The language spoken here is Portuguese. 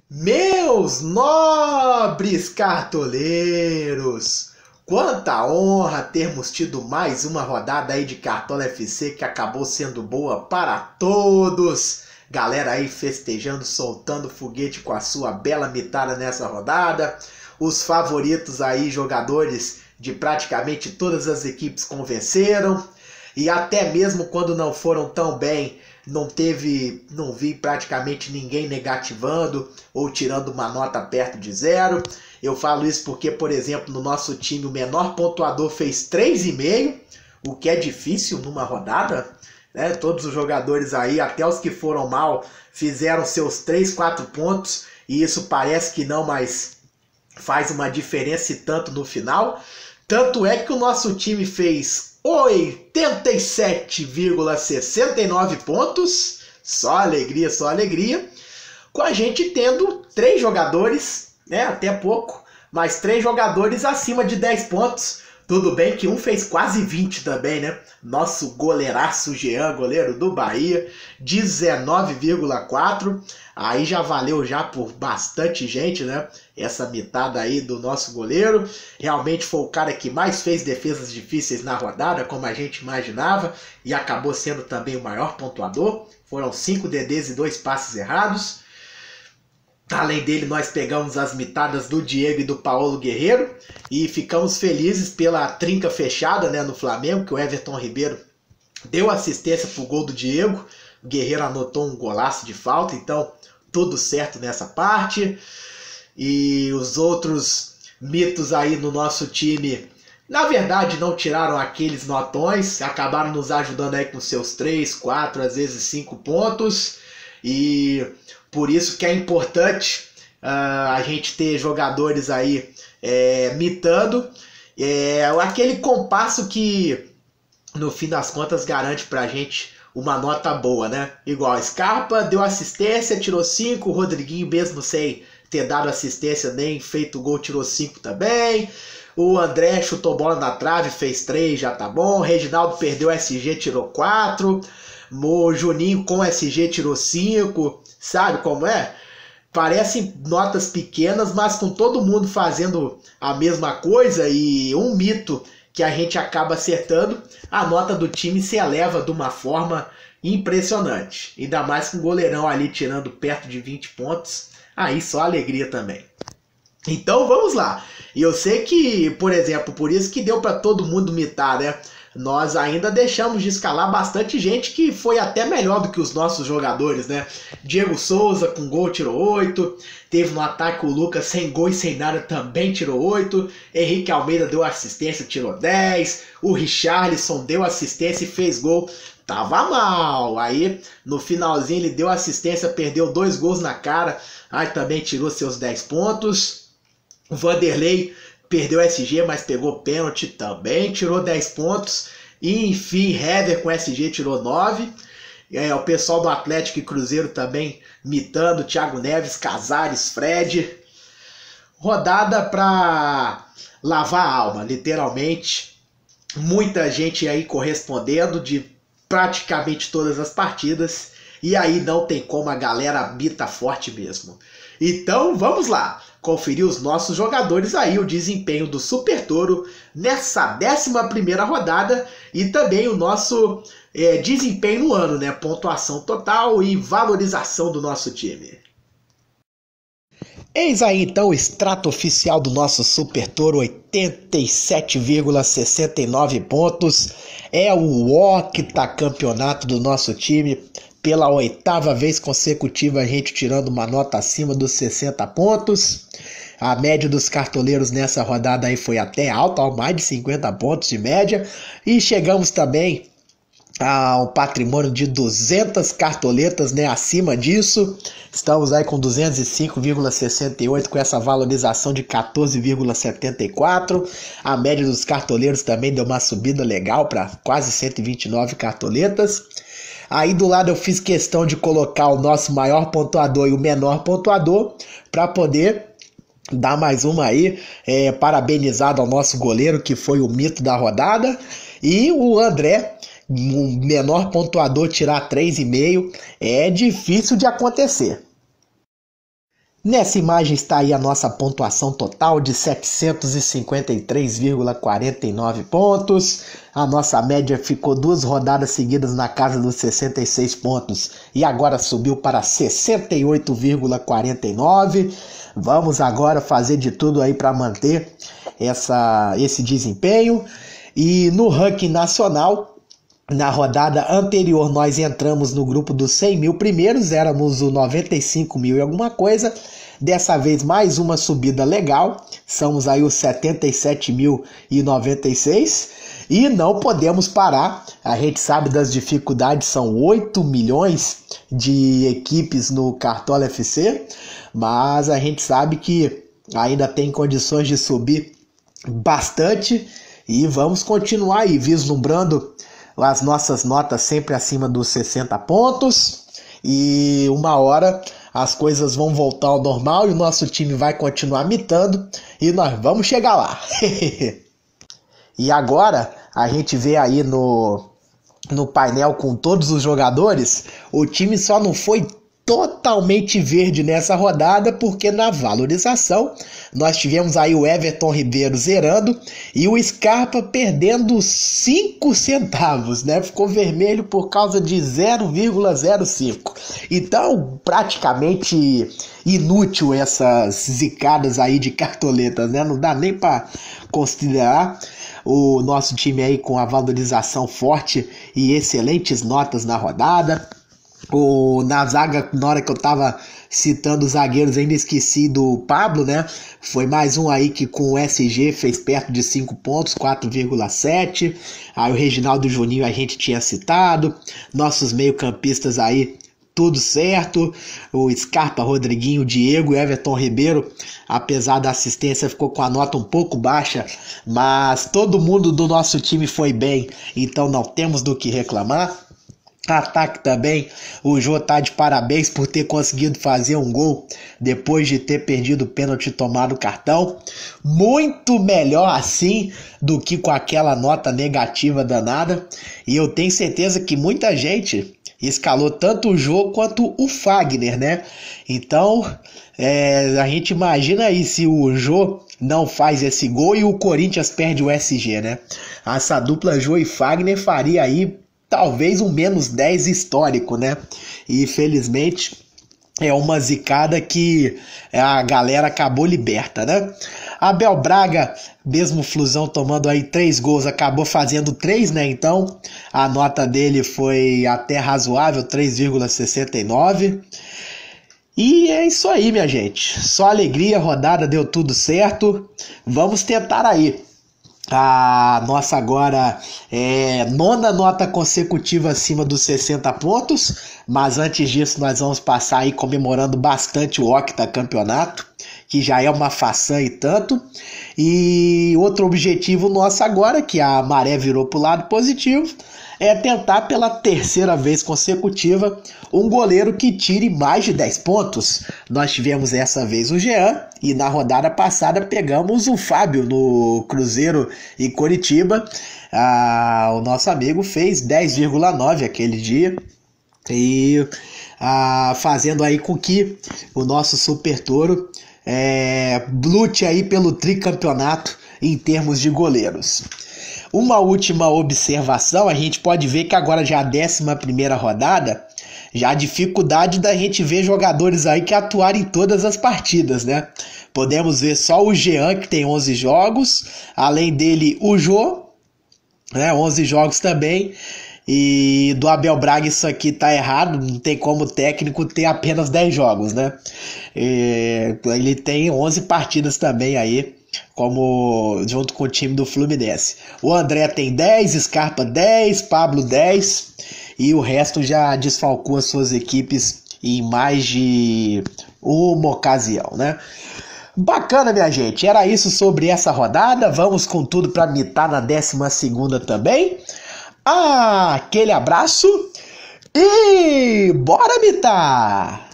Meus nobres cartoleiros, quanta honra termos tido mais uma rodada aí de Cartola FC que acabou sendo boa para todos. Galera aí festejando, soltando foguete com a sua bela mitada nessa rodada. Os favoritos aí, jogadores de praticamente todas as equipes convenceram. E até mesmo quando não foram tão bem, não vi praticamente ninguém negativando ou tirando uma nota perto de zero. Eu falo isso porque, por exemplo, no nosso time o menor pontuador fez 3,5, o que é difícil numa rodada, né? Todos os jogadores aí, até os que foram mal, fizeram seus 3, 4 pontos, e isso parece que não, mas faz uma diferença e tanto no final. Tanto é que o nosso time fez 87,69 pontos, só alegria, com a gente tendo 3 jogadores, né, até pouco, mas 3 jogadores acima de 10 pontos. Tudo bem que um fez quase 20 também, né? Nosso goleiraço Jean, goleiro do Bahia, 19,4. Aí já valeu já por bastante gente, né? Essa mitada aí do nosso goleiro. Realmente foi o cara que mais fez defesas difíceis na rodada, como a gente imaginava, e acabou sendo também o maior pontuador. Foram 5 DDs e 2 passes errados. Além dele, nós pegamos as mitadas do Diego e do Paulo Guerreiro e ficamos felizes pela trinca fechada, né, no Flamengo, que o Everton Ribeiro deu assistência pro gol do Diego. O Guerreiro anotou um golaço de falta, então tudo certo nessa parte. E os outros mitos aí no nosso time, na verdade, não tiraram aqueles notões, acabaram nos ajudando aí com seus 3, 4, às vezes 5 pontos. E por isso que é importante a gente ter jogadores aí mitando. Aquele compasso que, no fim das contas, garante pra gente uma nota boa, né? Igual Scarpa deu assistência, tirou 5. O Rodriguinho, mesmo sem ter dado assistência nem feito gol, tirou 5 também. O André chutou bola na trave, fez 3, já tá bom. O Reginaldo perdeu SG, tirou 4. O Juninho com SG tirou 5. Sabe como é? Parecem notas pequenas, mas com todo mundo fazendo a mesma coisa e um mito que a gente acaba acertando, a nota do time se eleva de uma forma impressionante. Ainda mais com o goleirão ali tirando perto de 20 pontos, aí só alegria também. Então vamos lá. E eu sei que, por exemplo, por isso que deu para todo mundo mitar, né? Nós ainda deixamos de escalar bastante gente que foi até melhor do que os nossos jogadores, né? Diego Souza com gol tirou 8. Teve no ataque o Lucas sem gol e sem nada também tirou 8. Henrique Almeida deu assistência, tirou 10. O Richarlison deu assistência e fez gol. Tava mal. Aí no finalzinho ele deu assistência, perdeu 2 gols na cara. Aí também tirou seus 10 pontos. O Vanderlei perdeu SG, mas pegou pênalti também, tirou 10 pontos. E enfim, Hever com SG tirou 9. O pessoal do Atlético e Cruzeiro também mitando, Thiago Neves, Casares, Fred. Rodada pra lavar a alma, literalmente. Muita gente aí correspondendo de praticamente todas as partidas. E aí não tem como, a galera mita forte mesmo. Então vamos lá, conferir os nossos jogadores aí, o desempenho do Super Toro nessa 11ª rodada e também o nosso desempenho no ano, né? Pontuação total e valorização do nosso time. Eis aí então o extrato oficial do nosso Super Toro, 87,69 pontos. É o octacampeonato do nosso time. Pela 8ª vez consecutiva a gente tirando uma nota acima dos 60 pontos. A média dos cartoleiros nessa rodada aí foi até alta, mais de 50 pontos de média. E chegamos também a um patrimônio de 200 cartoletas, né, acima disso. Estamos aí com 205,68 com essa valorização de 14,74. A média dos cartoleiros também deu uma subida legal para quase 129 cartoletas. Aí do lado eu fiz questão de colocar o nosso maior pontuador e o menor pontuador para poder dar mais uma aí, parabenizado ao nosso goleiro que foi o mito da rodada. E o André, o menor pontuador, tirar 3,5 é difícil de acontecer. Nessa imagem está aí a nossa pontuação total de 753,49 pontos. A nossa média ficou 2 rodadas seguidas na casa dos 66 pontos e agora subiu para 68,49. Vamos agora fazer de tudo aí para manter esse desempenho. E no ranking nacional, na rodada anterior nós entramos no grupo dos 100 mil primeiros, éramos o 95 mil e alguma coisa. Dessa vez mais uma subida legal, somos aí os 77.096 e não podemos parar. A gente sabe das dificuldades, são 8 milhões de equipes no Cartola FC, mas a gente sabe que ainda tem condições de subir bastante e vamos continuar aí vislumbrando as nossas notas sempre acima dos 60 pontos e uma hora as coisas vão voltar ao normal e o nosso time vai continuar mitando e nós vamos chegar lá. E agora a gente vê aí no painel com todos os jogadores, o time só não foi totalmente verde nessa rodada, porque na valorização nós tivemos aí o Everton Ribeiro zerando e o Scarpa perdendo 5 centavos, né? Ficou vermelho por causa de 0,05. Então, praticamente inútil essas zicadas aí de cartoletas, né? Não dá nem para considerar. O nosso time aí com a valorização forte e excelentes notas na rodada. Na zaga, na hora que eu tava citando os zagueiros, ainda esqueci do Pablo, né? Foi mais um aí que com o SG fez perto de 5 pontos, 4,7. Aí o Reginaldo Juninho a gente tinha citado. Nossos meio-campistas aí, tudo certo. O Scarpa, Rodriguinho, Diego e Everton Ribeiro, apesar da assistência, ficou com a nota um pouco baixa, mas todo mundo do nosso time foi bem, então não temos do que reclamar. Ataque também, o Jô tá de parabéns por ter conseguido fazer um gol depois de ter perdido o pênalti e tomado o cartão. Muito melhor assim do que com aquela nota negativa danada. E eu tenho certeza que muita gente escalou tanto o Jô quanto o Fagner, né? Então, a gente imagina aí se o Jô não faz esse gol e o Corinthians perde o SG, né? Essa dupla Jô e Fagner faria aí talvez um menos 10 histórico, né? E felizmente é uma zicada que a galera acabou liberta, né? Abel Braga, mesmo Flusão tomando aí 3 gols, acabou fazendo 3, né? Então a nota dele foi até razoável, 3,69. E é isso aí, minha gente. Só alegria, a rodada deu tudo certo. Vamos tentar aí a nossa agora nona nota consecutiva acima dos 60 pontos, mas antes disso nós vamos passar aí comemorando bastante o octacampeonato, que já é uma façanha e tanto. E outro objetivo nosso agora, que a maré virou para o lado positivo, é tentar pela 3ª vez consecutiva um goleiro que tire mais de 10 pontos. Nós tivemos essa vez o Jean e na rodada passada pegamos o Fábio no Cruzeiro e Coritiba. O nosso amigo fez 10,9 aquele dia e fazendo aí com que o nosso Super Touro lute aí pelo tricampeonato em termos de goleiros. Uma última observação, a gente pode ver que agora já a 11ª rodada, já a dificuldade da gente ver jogadores aí que atuarem em todas as partidas, né? Podemos ver só o Jean, que tem 11 jogos, além dele o Jô, né? 11 jogos também. E do Abel Braga isso aqui tá errado, não tem como o técnico ter apenas 10 jogos, né? Ele tem 11 partidas também aí, como junto com o time do Fluminense. O André tem 10, Scarpa 10, Pablo 10 e o resto já desfalcou as suas equipes em mais de uma ocasião, né? Bacana, minha gente, era isso sobre essa rodada. Vamos com tudo para mitar na 12ª também. Aquele abraço e bora mitar!